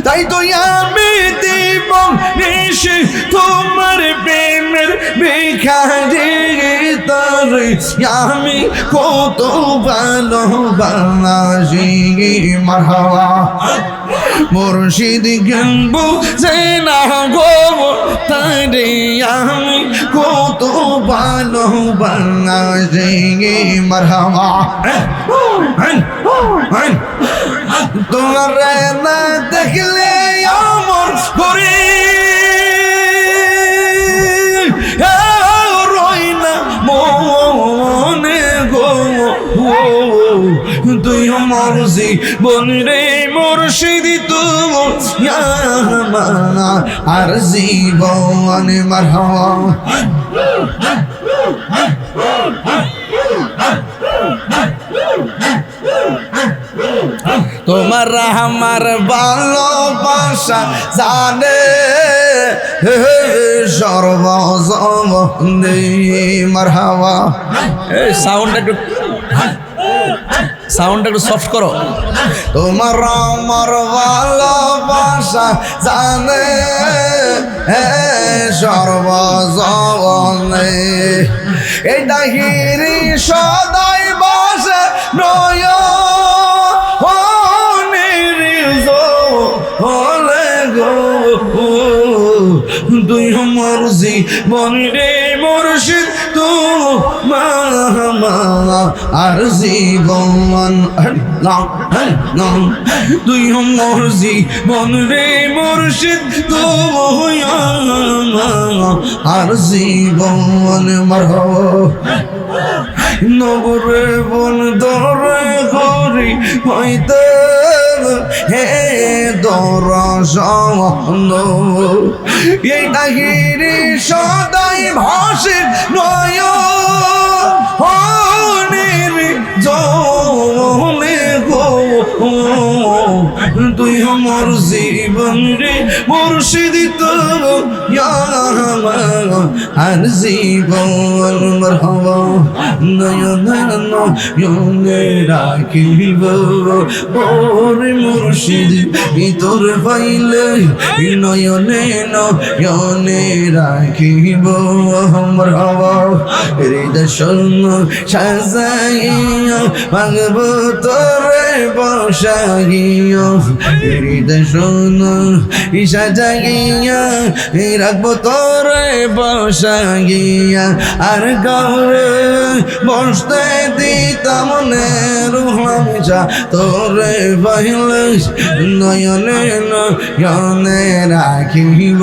তাই তো আমি দিব নিশি তোমার প্রেমের ভিখারি তরে আমি কত ভালোবাসি মারহাবা মুর্শিদ গম্বু সেনা গো তারে আমি কত ভালোবাসি মারহাবা তোমার না দেখলে আমার ঘরে রই না মনে গো তুই মরজি বন রে মুর্শিদ তুই আর জীবন মারহাবা তোমার আমার ভালোবাসা জানে সর্বজনে মারহাবা এই সাউন্ডটা একটু সফট করো তোমার আমার ভালোবাসা জানে সর্বজনে এই ডাহিরি সদাই বাসে নয় তুই মরজি বনরে মুর্শিদ তু আর জীবন তুই মরজি বনরে মুর্শিদ তু আর জীবন মারহাবা নগরে বন দরে ঘরি হইতে হে দরজন এই ডাহিরি সদাই ভাসে নয় জনে গো তুই আমার জীবন রে মুর্শিদ আর জীবন মারহাবা নয়নে রাখিব ওরে মুর্শিদ তোর পাইলে নয়নে নয়নে রাখিব মারহাবা হৃদয় শূন্য সাজাইয়া মাগব তোরে বসাইয়া হৃদয় শূন্য সাজাইয়া রাখবো তোরে বসাইয়া আর গৌরে বসতে দিতাম রুহলাম যা তোরে পাইলে নয়নে নয়নে রাখিব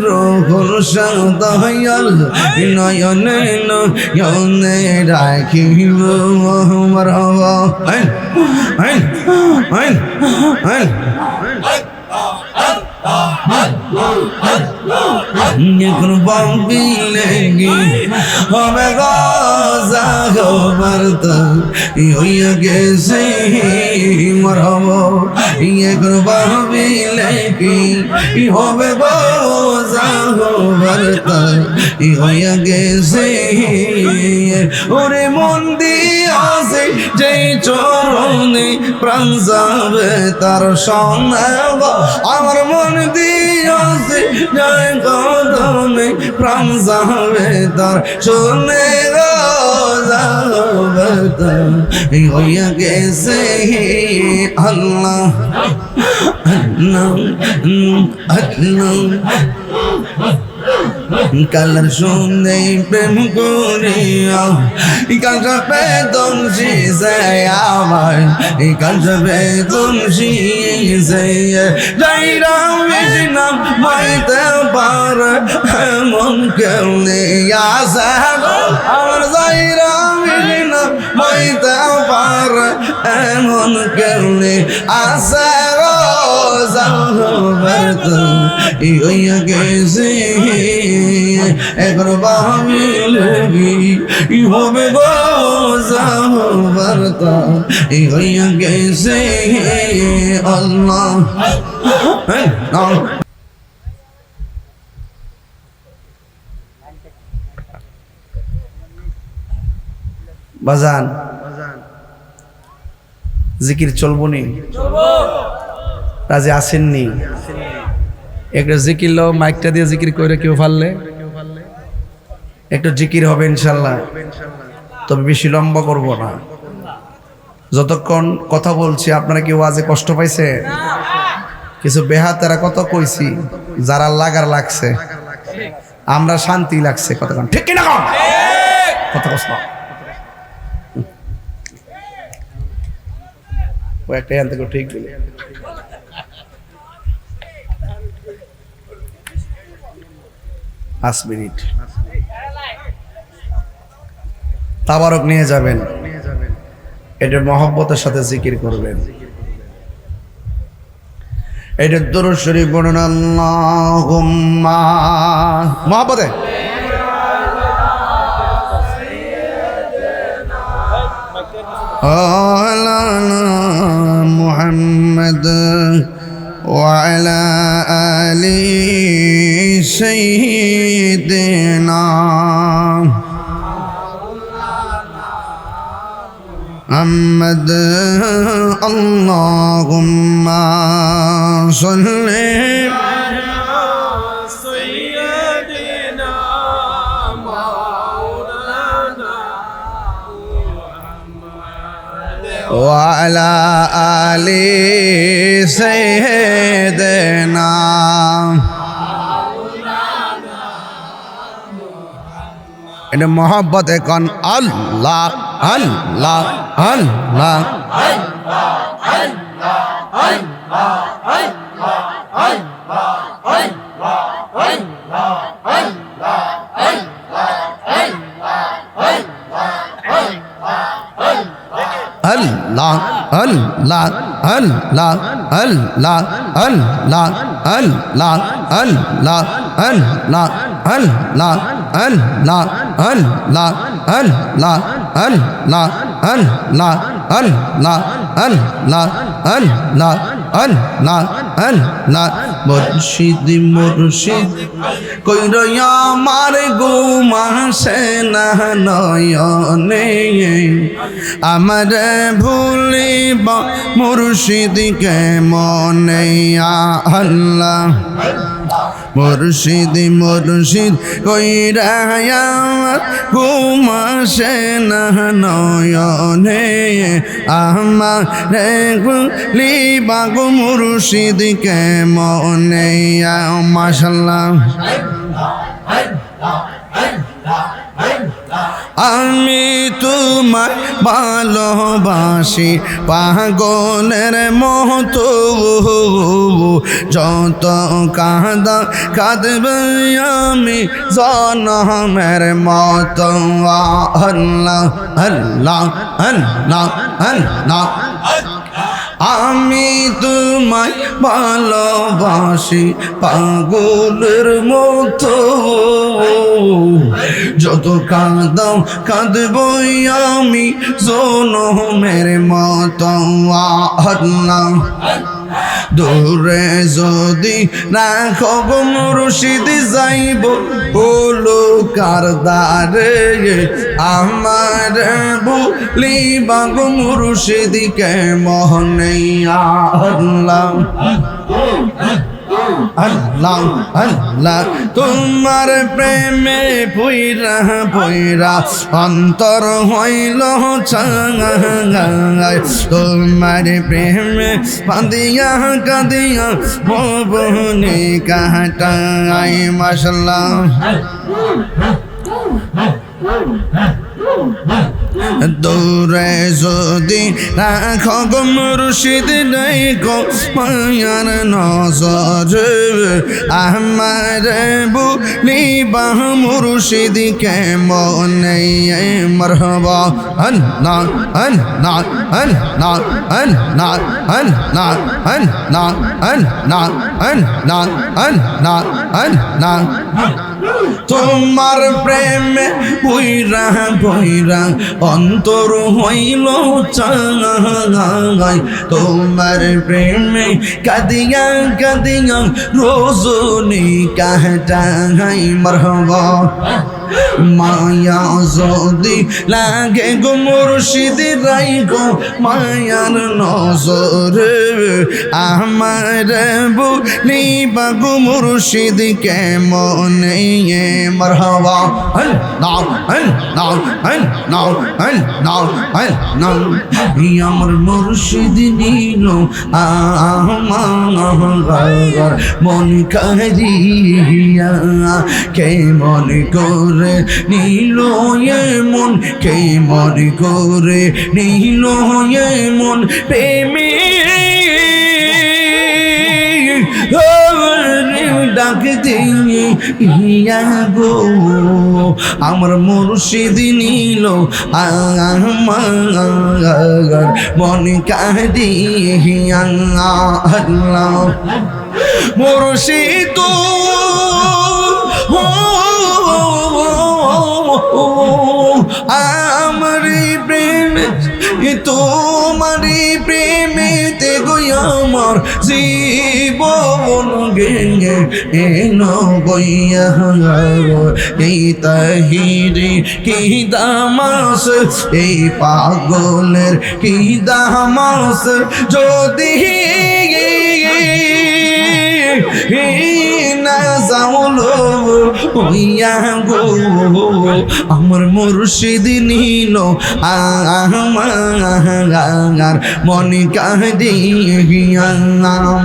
রোহল সদয়াল নয়নে নয়নে রাখিব মারহাবা এখন বম্বিলেগি হবে গজা খবর তো হইয়া গেছে মারহাবা এখন বম্বিলেগি হবে গজা খবর তো হইয়া গেছে ওরে মন দিয়াছে যে চরণে প্রাণ যাবে তার সঙ্গে আমার মন দিয়াছে জয় কদমে প্রাণ যাবে তার শুনে যাবে হইয়া গেছে আল্লাহ আল্লাহ আল্লাহ কালার শুনে প্রেম করিয়া কালটা বেদম শিজায় আমার কালটা বেদম শিজে যাইরাম নাম মাইতে পার এমন কেউ নেই আসা আমার যাইরাম নাম মাইতে পার এমন কেউ নেই আসা হইয়া গেছে একবার ভাবিলেগি হবে গো বার্তা হইয়া গেছে আল্লাহ বাজান জিকির চলবো নি? রাজি আসেননি? একটা জিকির লো, মাইকটা দিয়ে জিকির করে কেউ পারলে একটু জিকির হবে ইনশাল্লাহ। তবে বেশি লম্বা করব না, যতক্ষণ কথা বলছি আপনারা কি ওয়াজে কষ্ট পাইছে? কিছু বেহাতেরা কত কইছি, যারা লাগার লাগছে, আমরা শান্তি লাগছে কতক্ষণ, ঠিক কিনা কত কষ্ট। ও একটা এখান থেকে ঠিক বলে 5 মিনিট তাবারক নিয়ে যাবেন, এটা মহব্বতের সাথে জিকির করবেন। এটা দুরূদ শরীফ পড়ুন, আল্লাহুম্মা মহব্বতে আলা মুহাম্মদ ওয়া আলা আলি সাইয়্যিদিনা محمد اللهم صل على سيدنا مولانا محمد وعلى آل سيدنا إن محبت كان الله الله الله Allah Allah Allah Allah Allah Allah Allah Allah Allah Allah Allah Allah Allah Allah Allah Allah Allah Allah Allah মুর্শিদ মুর্শিদ কইরা আমার ঘুম আসে না নয়নে, আমার ভুলিব মুর্শিদকে মনে আল্লাহ। মুর্শিদ মুর্শিদ কইরা আমার ঘুম আসে না নয়নে, আমার ভুলিব মুর্শিদকে মনে মাশাআল্লাহ। আমি তোমায় ভালোবাসি পাগলের মতো, যত কাঁদা কাঁদবে আমি জনমের মতো। আল্লাহ আল্লাহ আল্লাহ আল্লাহ আমি তোমায় ভালোবাসি পাগলের মতো, যত কাঁদাও কাঁদবই আমি জনমের মতো। আল্লাহ দূরে যদি রাখো গো মুর্শিদ যাইব বলো কার দ্বারে, আমার ভুলিবা গো মুর্শিদকে মনে আল্লাহ আল্লাহ আল্লাহ। তোমার প্রেমে পইরা পইরা অন্তর হইল চাঙায়, তোমার প্রেমে কাঁদিয়া কাঁদিয়া ভবনে কাটাই মাশাআল্লাহ। দূরে যদি রাখো গো মুর্শিদ নাই গো মায়ার নজর, আমার ভুলিবা মুর্শিদকে মনে মারহাবা। আল্লাহ আল্লাহ আল্লাহ আল্লাহ আল্লাহ আল্লাহ আল্লাহ আল্লাহ আল্লাহ আল্লাহ। তোমার প্রেমে বইরা বইরা অন্তর হইল চাঙায়, তোমার প্রেমে কাঁদিয়া কাঁদিয়া রজনী কাটাই মারহাবা। মায়া যদি লাগে গো মুর্শিদ রাইখো মায়ার নজরে আমার বলিবা গো মুর্শিদ কেমনে মারহাবা নাও নাও নাও নাও নাও আমার মুর্শিদ নিল আমার মন কারিয়া কেমন করে নিল মন কেমন করে নিল মন প্রেমী ডাক দিয়া গো আমার মুর্শিদ নিল আমার মন কারিয়া আল্লাহ মুর্শিদ আমার প্রেম তোমারি প্রেমেতে গো আমার জীবন গেয়ে এনো গইয়া এই তাহিরি কি দামাস এই পাগলের কি দামাস যদি না যাওলো হইয়া গো আমার মুর্শিদ নিল আমার মন কারিয়া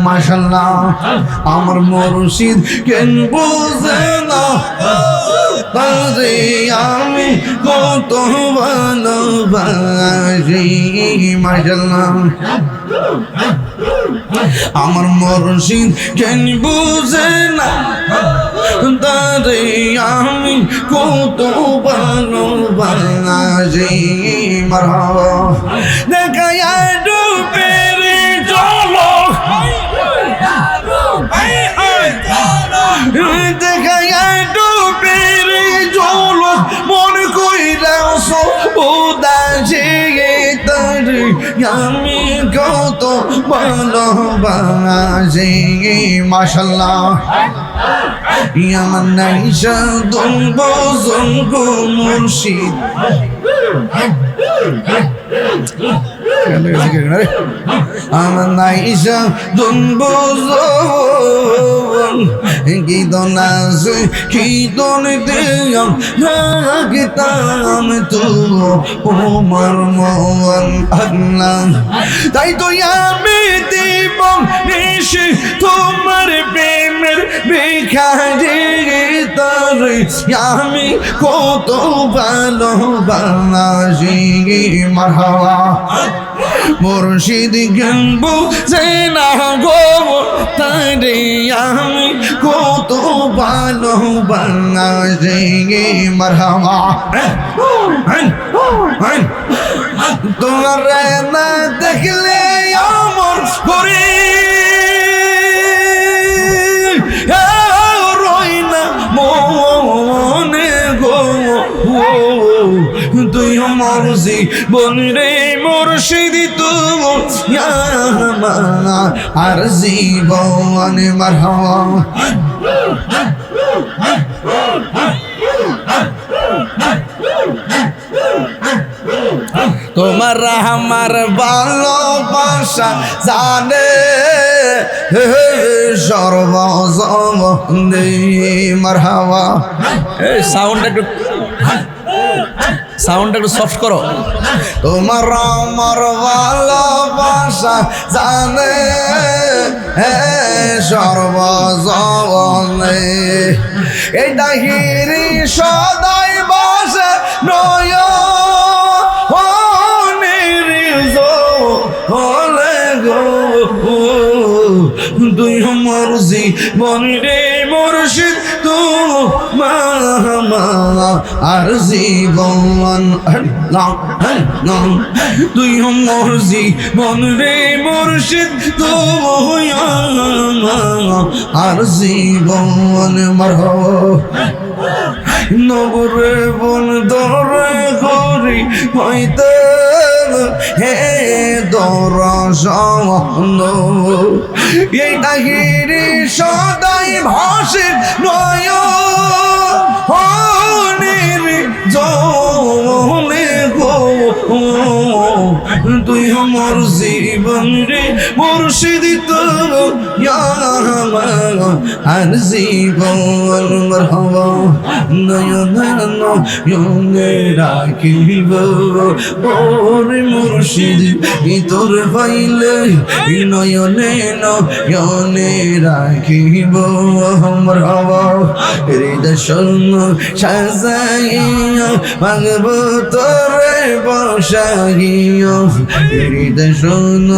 মাশাআল্লাহ আমার মুর্শিদ কেন বুঝে না তারে আমি কত ভালোবাসি মাশাআল্লাহ আমার মুর্শিদ কেন বুঝে না তারে আমি কত ভালোবাসি মারহাবা দেখায়া ডুবের চলো দেখায়া ডুবের চলো মন কইরাস উদাসে তারে আমি কত ভালোবাসি মাশাআল্লাহ আমার নাইশা দুনব জঙ্গো মুর্শিদ আমার নাইশা দুনব কি দনাস কি দন দিয়াম রাগতাম তো ওমর মন আল্লাহ তাই তো আমি দিবম নিশি তোমার প্রেমের ভিখারি তারে আমি কত ভালোবাসি মারহাবা মুর্শিদ গম্বু সেনা গো তারে আমি কত ভালোবাসি মারহাবা তোমার না দেখলে আমার করে রই না মনে গো তুই আমার জীবন রে মুর্শিদ তুই আর জীবন মারহাবা তোমার আমার ভালোবাসা জানে সর্বজনে মারহাবা এই সাউন্ডটা একটু সফট করো তোমার আমার ভালোবাসা জানে সর্বজনে এই ডাহিরি সদাই বাসে নয় তুই আমার জীবন রে মুর্শিদ আর জীবন তুই আমার জীবন রে মুর্শিদ আর জীবন মারহাবা নবরে বন দরে গরি হইতে হে দরশন এই ডাহিরি সদাই ভাসে নয় জলে গো তুই আমার জীবন রে মুর্শিদ তো আর জীবন মারহাবা নয়নে রাখিব ওরে মুর্শিদ তোর পাইলে নয়নে নয়নে রাখিব মারহাবা হৃদয় শূন্য সাজাইয়া মাগব তোরে বসাইয়া হৃদয় শূন্য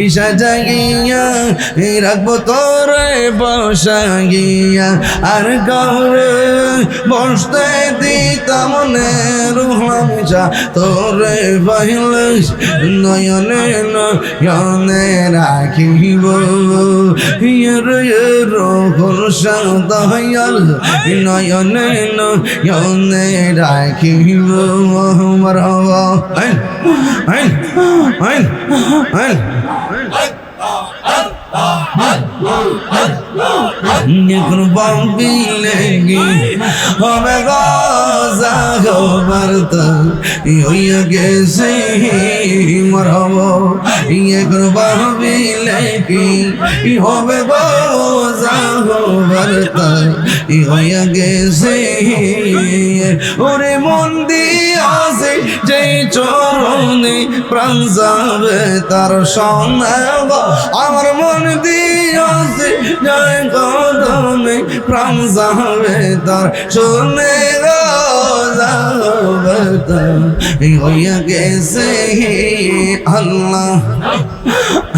সাজাইয়া রাখবো তোরে বসাইয়া আর গৌরে বসতে দিতাম রুহলাম যা তোরে পাইলে নয়নে নয়নে রাখিব রোহল সাদয়াল নয়নে নয়নে রাখিব মারহাবা আইন আইন আইন আইন এখন বাবিলে হবে গাজাগোবরত হইয়া গেছে মারহাবা এখন বাবিলে কি হবে গাজাগোবরত হইয়া গেছে ওরে মন দিয়াছে যে চরণে প্রাণ যাবে তার সঙ্গে আমার মন দিয়াছে জয় কদমে প্রাণ যাবে তার শুনে যাবে হইয়া গেছে আল্লাহ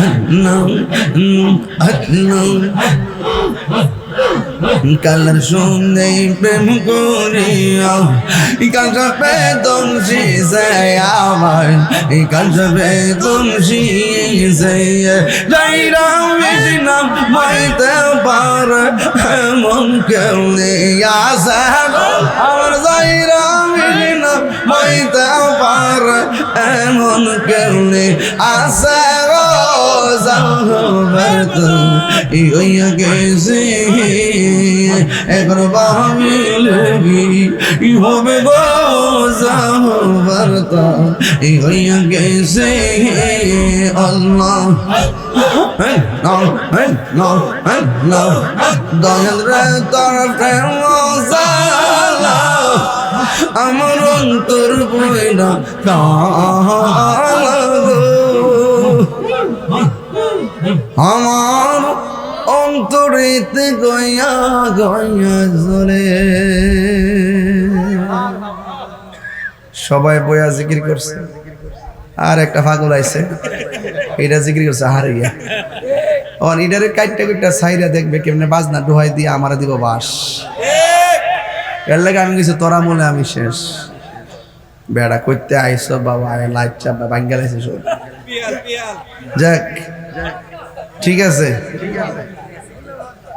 আল্লাহ আল্লাহ কালার শুনে প্রেম করিয়া কালটা বেদম শিজায় আমার কালটা বেদম শিজে যাইরাম নাম মাইতে পার এমন কেউ আসা আমার যাইরাম নাম মাইতে পার এমন কেউ আসা হইয়া গেছে এখন ভাবিলে হবে গো যাহবারতা হইয়া গেছে আল্লাহ দয়াল রে তোর প্রেম আমার অন্তর বইনা কালা গো আমার অন্তরেতে গয়া গয়া জলে সবাই বয়া জিকির করছে আর একটা পাগল আইছে এটা জিকির করছে হারিয়া অন ইডারে কাইটটা কাইটটা সাইরা দেখবে কেমনে বাজনা দোহাই দিয়ে আমারে দিব বাস এর লাগে আমি কিছু তোরা মনে আমি শেষ বেড়া করতে আইসো বাবা লাইট চাপা ভাঙ্গা লাইছে সব যাক ঠিক আছে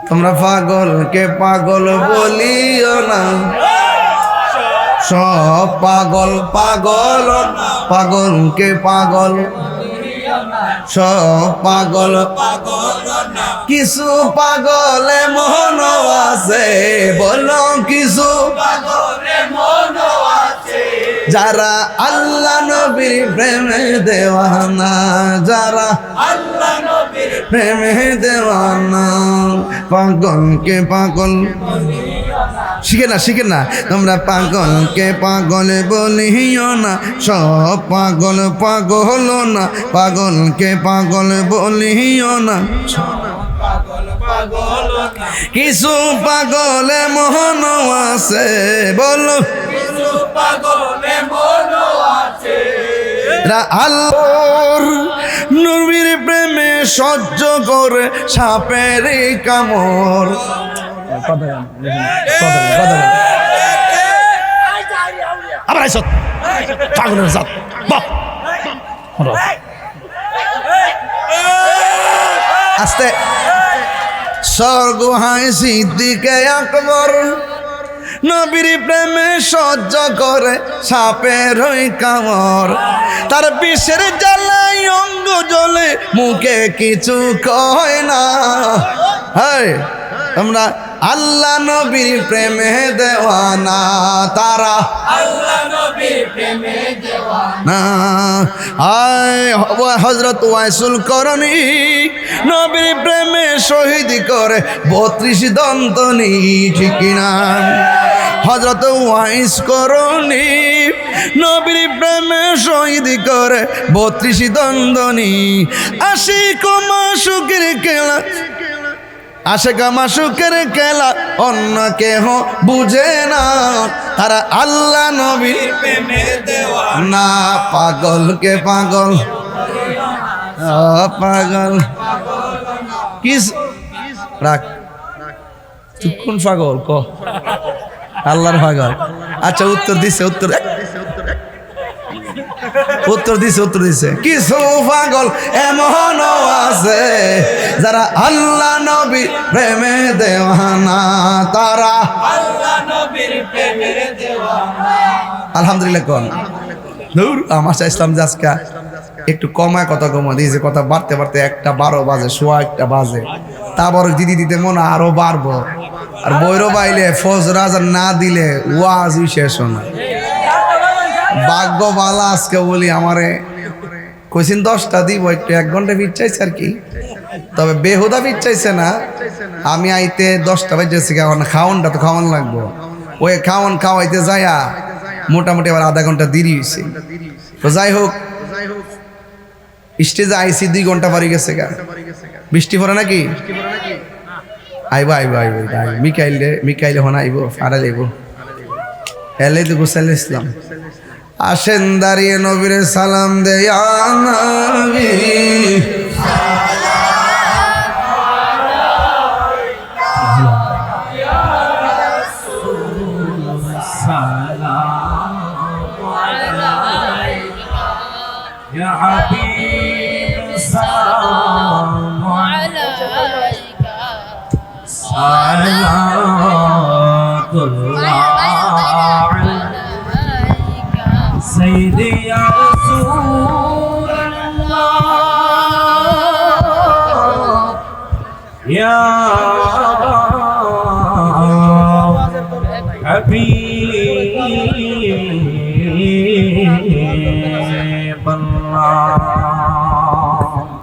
তোমরা পাগলকে পাগল বলিও না সব পাগল পাগল পাগলকে পাগল সব পাগল কিছু পাগলে মন আছে বলো কিছু পাগলে মন আছে যারা আল্লাহ নবীর প্রেমে দেওয়ানা যারা আল্লাহ নবীর প্রেমে দেওয়ানা পাগলকে পাগল শিখে না তোমরা পাগলকে পাগল বলিও না সব পাগল পাগল না পাগলকে পাগল বলিও না কিছু পাগলে মোহন আছে বলো কিছু পাগলে মোহন আছে আল্লাহর নবীর প্রেমে সহ্য করে সাপের কামড় আবার আইস পাগলের জাত আস্তে স্বর্গ হাই সিদ্দিকে আকবর নবীর প্রেমে সহ্য করে সাপের ওই কামড় তার বিষের জ্বালাই অঙ্গ জ্বলে মুখে কিছু কয় না। তোমরা আল্লাহ নবীর প্রেমে দেওয়ানা তারা, আল্লাহ নবীর প্রেমে দেওয়ানা। না আয় হযরত ওয়াইসুল করণী নবীর প্রেমে শহীদ করে 32 দন্তনি, ঠিক না? হযরত ওয়াইস করণী নবীর প্রেমে শহীদ করে 32 দন্তনি। আশিক মাশুকের খেলা, আশিক মাশুকের খেলা অন্য কেহ বুঝে না, তারা আল্লাহ নবীর প্রেমে দেওয়ানা। না পাগলকে পাগল, পাগল কিস রাখ চুক্ষুন পাগল ক আল্লাহর পাগল। আচ্ছা উত্তর দিছে, উত্তর দিছে কিছু পাগল এমন আছে যারা আল্লাহ নবীর প্রেমে দেওয়ানা, তারা আল্লাহ নবীর প্রেমে দেওয়ানা। আলহামদুলিল্লাহ কোন দূর আমার ইসলাম আজকে একটু কমায় কথা কমা দিয়েছে, কথা বাড়তে বাড়তে 1:12 বাজে, সোয়া 1টা বাজে, তারপর দিদি দিতে মনে আরো বাড়বো। আর বৈরব বাইলে ফজর আজান না দিলে ওয়াজই শেষ হয়। ভাগ্য বালা আজকে বলি আমারে কইছেন 10টা দিব, একটু 1 ঘন্টা ভিড় চাইছে আর কি, তবে বেহুদা ভিড় চাইছে না। আমি আইতে 10টা বাজেছে, এখন খাওয়ানটা তো খাওয়ান লাগবো, ওই খাওয়ান খাওয়াইতে যায়া মোটামুটি আবার আধা ঘন্টা দেরি হয়েছে। তো যাই হোক স্টেজে আইসি 2 ঘন্টা পারি গেছে গা, বৃষ্টি পড়ে নাকি আইব মিকাইলে হন আইব ফাড়া যাইব এলে তো গোসাইল ইসলাম। আসেন দাঁড়িয়ে নবীরে সালাম দে ইয়া নবী, يا حبيب السلام عليك صلوات الله عليك سيدي يا رسول الله يا حبيب الله